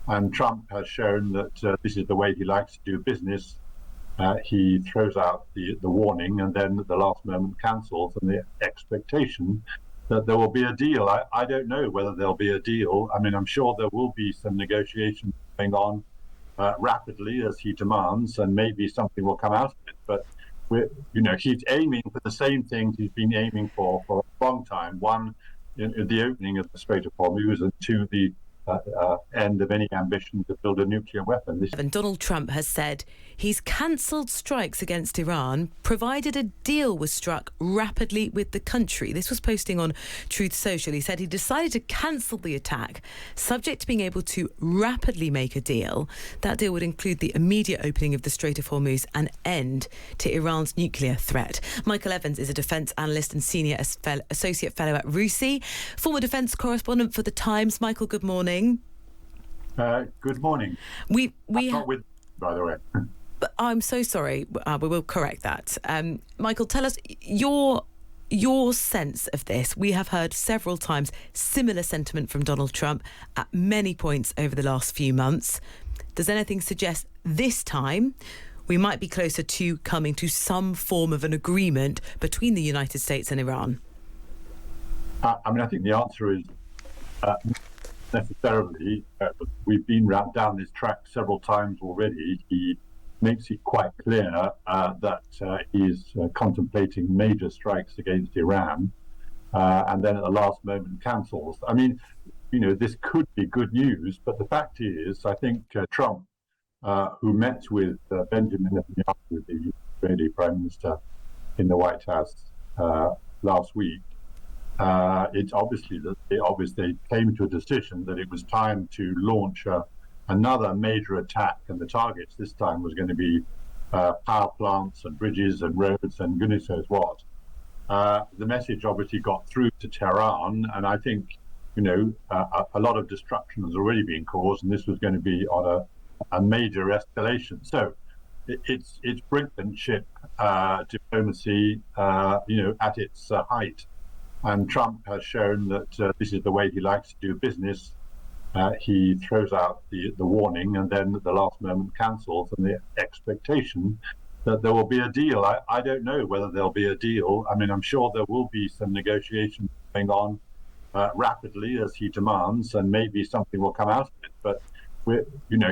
And Trump has shown that this is the way he likes to do business. He throws out the warning and then at the last moment cancels, and the expectation that there will be a deal. I don't know whether there'll be a deal. I mean, I'm sure there will be some negotiations going on rapidly as he demands, and maybe something will come out of it. But he's aiming for the same things he's been aiming for a long time. One, the opening of the Strait of Hormuz, and two, the end of any ambition to build a nuclear weapon. Donald Trump has said he's cancelled strikes against Iran, provided a deal was struck rapidly with the country. This was posting on Truth Social. He said he decided to cancel the attack, subject to being able to rapidly make a deal. That deal would include the immediate opening of the Strait of Hormuz and end to Iran's nuclear threat. Michael Evans is a defence analyst and senior associate fellow at Rosie, former defence correspondent for The Times. Michael, good morning. Good morning. We not with, by the way. But I'm so sorry. We will correct that. Michael, tell us your sense of this. We have heard several times similar sentiment from Donald Trump at many points over the last few months. Does anything suggest this time we might be closer to coming to some form of an agreement between the United States and Iran? I think the answer is necessarily. We've been down this track several times already. He makes it quite clear that he is contemplating major strikes against Iran, and then at the last moment cancels. I mean, this could be good news, but the fact is, I think Trump, who met with Benjamin Netanyahu, the Israeli Prime Minister, in the White House last week, it's obviously that they came to a decision that it was time to launch another major attack, and the targets this time was going to be power plants and bridges and roads and goodness knows what. The message obviously got through to Tehran, and I think a lot of destruction has already been caused, and this was going to be on a major escalation. So it's brinkmanship, diplomacy, at its height. And Trump has shown that this is the way he likes to do business. He throws out the warning and then at the last moment cancels, and the expectation that there will be a deal. I don't know whether there'll be a deal. I mean, I'm sure there will be some negotiations going on rapidly as he demands, and maybe something will come out of it. But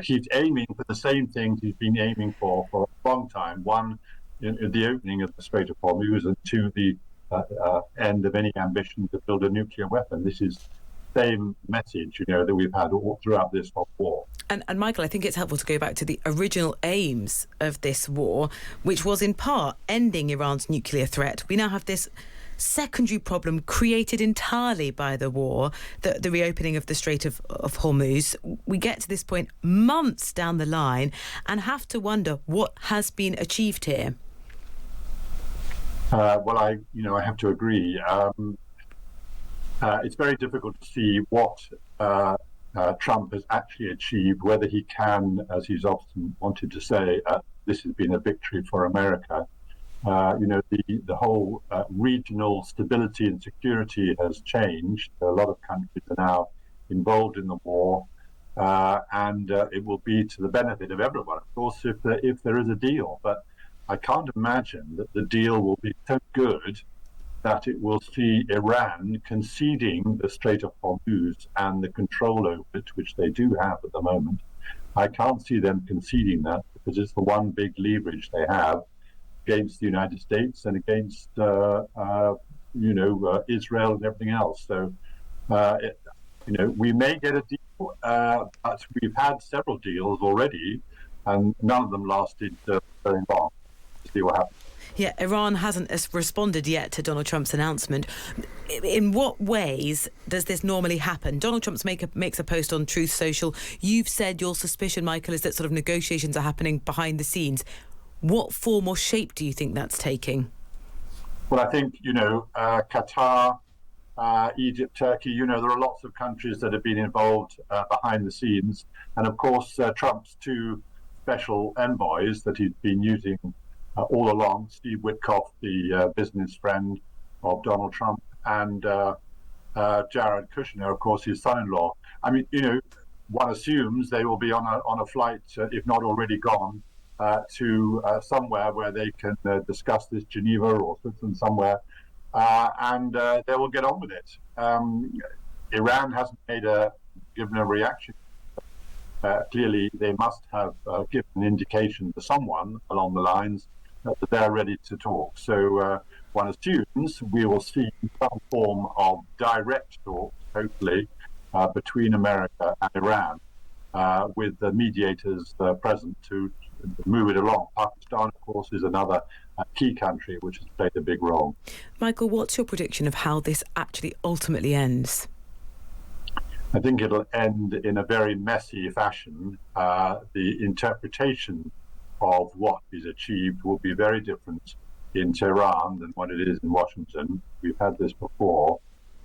he's aiming for the same things he's been aiming for a long time. One, the opening of the Strait of Hormuz, and two, the end of any ambition to build a nuclear weapon. This is the same message, that we've had all throughout this whole war. And Michael, I think it's helpful to go back to the original aims of this war, which was in part ending Iran's nuclear threat. We now have this secondary problem created entirely by the war, the reopening of the Strait of Hormuz. We get to this point months down the line and have to wonder what has been achieved here. Well, I have to agree. It's very difficult to see what Trump has actually achieved, whether he can, as he's often wanted to say, this has been a victory for America. The whole regional stability and security has changed. A lot of countries are now involved in the war, and it will be to the benefit of everyone, of course, if there is a deal. But I can't imagine that the deal will be so good that it will see Iran conceding the Strait of Hormuz and the control over it, which they do have at the moment. I can't see them conceding that, because it's the one big leverage they have against the United States and against Israel and everything else. So we may get a deal, but we've had several deals already, and none of them lasted very long. See what happens. Yeah, Iran hasn't responded yet to Donald Trump's announcement. In what ways does this normally happen? Donald Trump makes a post on Truth Social. You've said your suspicion, Michael, is that sort of negotiations are happening behind the scenes. What form or shape do you think that's taking? Well, I think, Qatar, Egypt, Turkey, there are lots of countries that have been involved behind the scenes. And of course, Trump's two special envoys that he's been using all along, Steve Witkoff, the business friend of Donald Trump, and Jared Kushner, of course, his son-in-law. I mean, one assumes they will be on a flight, if not already gone, to somewhere where they can discuss this, Geneva or Switzerland somewhere, and they will get on with it. Iran hasn't given a reaction. Clearly, they must have given an indication to someone along the lines that they're ready to talk. So one assumes we will see some form of direct talk, hopefully, between America and Iran, with the mediators present to move it along. Pakistan, of course, is another key country which has played a big role. Michael, what's your prediction of how this actually ultimately ends? I think it'll end in a very messy fashion. The interpretation of what is achieved will be very different in Tehran than what it is in Washington. We've had this before.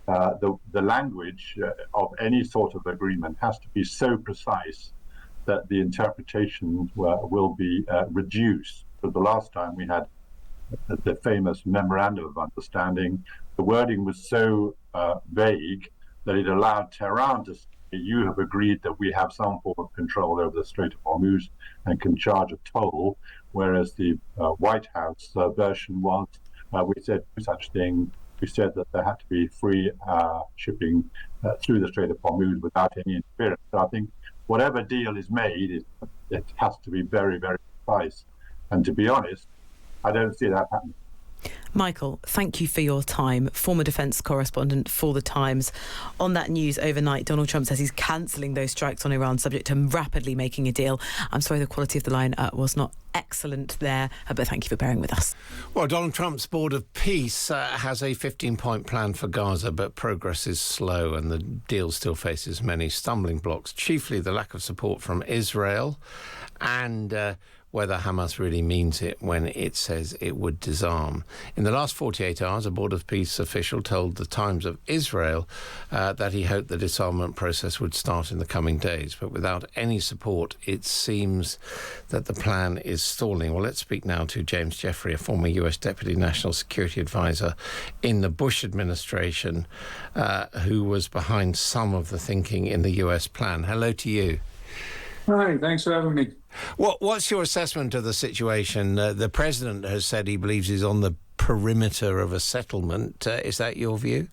The language of any sort of agreement has to be so precise that the interpretations will be reduced. But the last time we had the famous memorandum of understanding, the wording was so vague that it allowed Tehran to say, you have agreed that we have some form of control over the Strait of Hormuz and can charge a toll, whereas the White House version was, we said no such thing. We said that there had to be free shipping through the Strait of Hormuz without any interference. So I think whatever deal is made, it has to be very, very precise. And to be honest, I don't see that happening. Michael, thank you for your time. Former defence correspondent for The Times. On that news overnight, Donald Trump says he's cancelling those strikes on Iran, subject to rapidly making a deal. I'm sorry the quality of the line was not excellent there, but thank you for bearing with us. Well, Donald Trump's Board of Peace has a 15-point plan for Gaza, but progress is slow and the deal still faces many stumbling blocks, chiefly the lack of support from Israel and whether Hamas really means it when it says it would disarm. In the last 48 hours, a Board of Peace official told the Times of Israel that he hoped the disarmament process would start in the coming days. But without any support, it seems that the plan is stalling. Well, let's speak now to James Jeffrey, a former US Deputy National Security Advisor in the Bush administration, who was behind some of the thinking in the US plan. Hello to you. Hi, thanks for having me. What's your assessment of the situation? The president has said he believes he's on the perimeter of a settlement. Is that your view?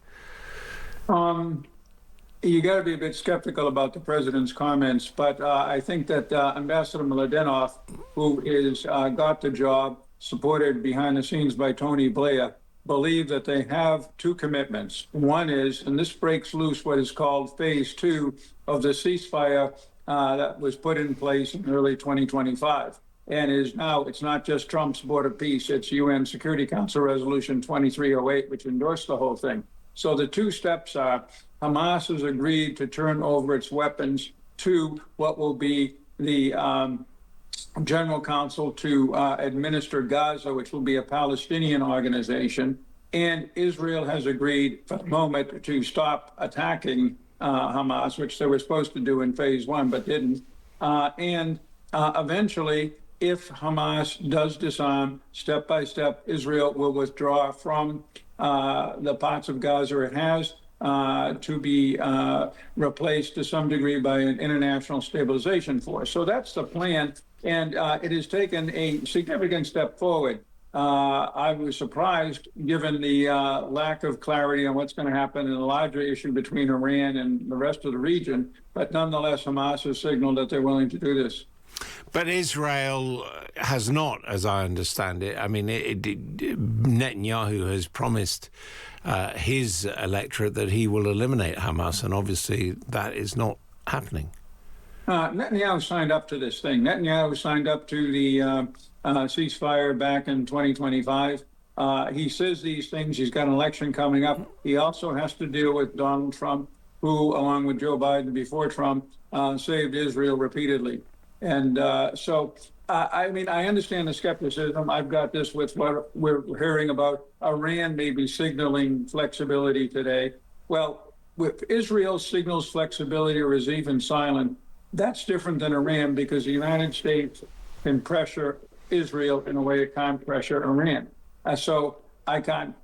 You got to be a bit skeptical about the president's comments, but I think that Ambassador Mladenov, who is got the job, supported behind the scenes by Tony Blair, believe that they have two commitments. One is, and this breaks loose what is called phase 2 of the ceasefire that was put in place in early 2025 and is now, it's not just Trump's Board of Peace, it's UN Security Council Resolution 2308, which endorsed the whole thing. So the two steps are Hamas has agreed to turn over its weapons to what will be the General Council to administer Gaza, which will be a Palestinian organization. And Israel has agreed for the moment to stop attacking Hamas, which they were supposed to do in phase 1, but didn't. Eventually, if Hamas does disarm, step by step, Israel will withdraw from the parts of Gaza it has to be replaced to some degree by an international stabilization force. So that's the plan. And it has taken a significant step forward. I was surprised, given the lack of clarity on what's going to happen in the larger issue between Iran and the rest of the region. But nonetheless, Hamas has signaled that they're willing to do this. But Israel has not, as I understand it. I mean, Netanyahu has promised his electorate that he will eliminate Hamas, and obviously that is not happening. Netanyahu signed up to this thing. Netanyahu signed up to the ceasefire back in 2025. He says these things. He's got an election coming up. He also has to deal with Donald Trump, who, along with Joe Biden before Trump, saved Israel repeatedly. And so, I mean, I understand the skepticism. I've got this with what we're hearing about Iran maybe signaling flexibility today. Well, if Israel signals flexibility or is even silent, that's different than Iran, because the United States can pressure Israel in a way it can't pressure Iran. So I can't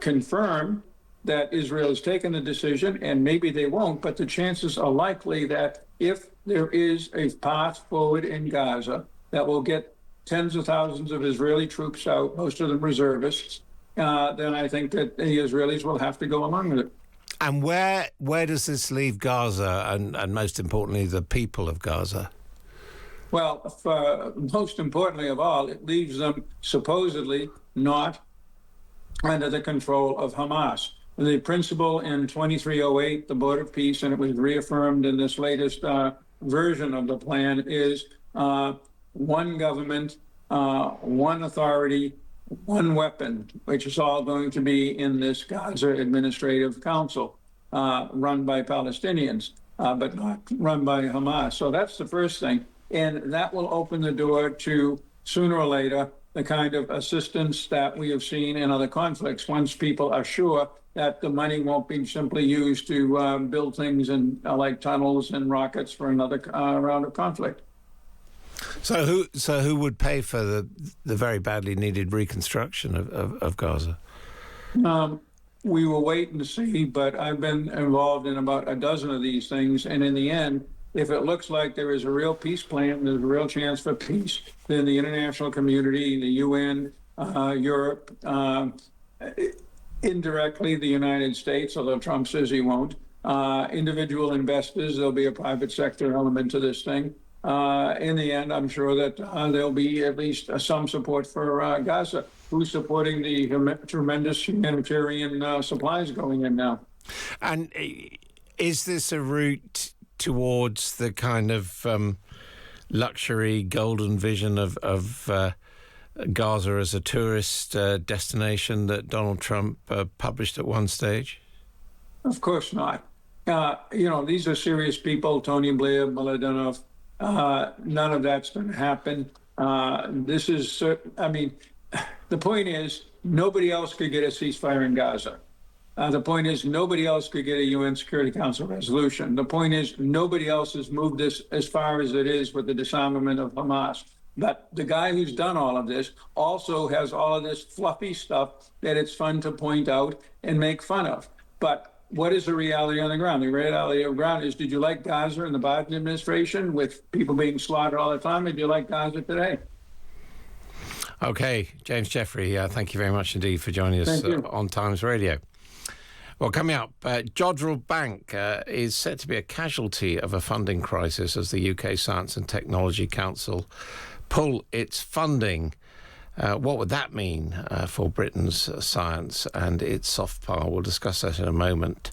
confirm that Israel has taken the decision, and maybe they won't, but the chances are likely that if there is a path forward in Gaza that will get tens of thousands of Israeli troops out, most of them reservists, then I think that the Israelis will have to go along with it. And where does this leave Gaza and most importantly, the people of Gaza? Well, most importantly of all, it leaves them supposedly not under the control of Hamas. The principle in 2308, the Board of Peace, and it was reaffirmed in this latest version of the plan, is one government, one authority, one weapon, which is all going to be in this Gaza Administrative Council, run by Palestinians, but not run by Hamas. So that's the first thing. And that will open the door to, sooner or later, the kind of assistance that we have seen in other conflicts, once people are sure that the money won't be simply used to build things in, like tunnels and rockets for another round of conflict. So who would pay for the very badly needed reconstruction of Gaza? We will wait and see, but I've been involved in about a dozen of these things, and in the end, if it looks like there is a real peace plan, there's a real chance for peace, then the international community, the UN, Europe, indirectly the United States, although Trump says he won't, individual investors, there'll be a private sector element to this thing. In the end, I'm sure that there'll be at least some support for Gaza. Who's supporting the tremendous humanitarian supplies going in now? And is this a route towards the kind of luxury golden vision of Gaza as a tourist destination that Donald Trump published at one stage? Of course not. These are serious people, Tony Blair, Mladenov. None of that's going to happen. This is, the point is, nobody else could get a ceasefire in Gaza. The point is, nobody else could get a UN Security Council resolution. The point is, nobody else has moved this as far as it is with the disarmament of Hamas. But the guy who's done all of this also has all of this fluffy stuff that it's fun to point out and make fun of. But what is the reality on the ground? The reality on the ground is, did you like Gaza in the Biden administration with people being slaughtered all the time? Or do you like Gaza today? Okay, James Jeffrey, thank you very much indeed for joining us on Times Radio. Well, coming up, Jodrell Bank is set to be a casualty of a funding crisis as the UK Science and Technology Council pull its funding. What would that mean for Britain's science and its soft power? We'll discuss that in a moment.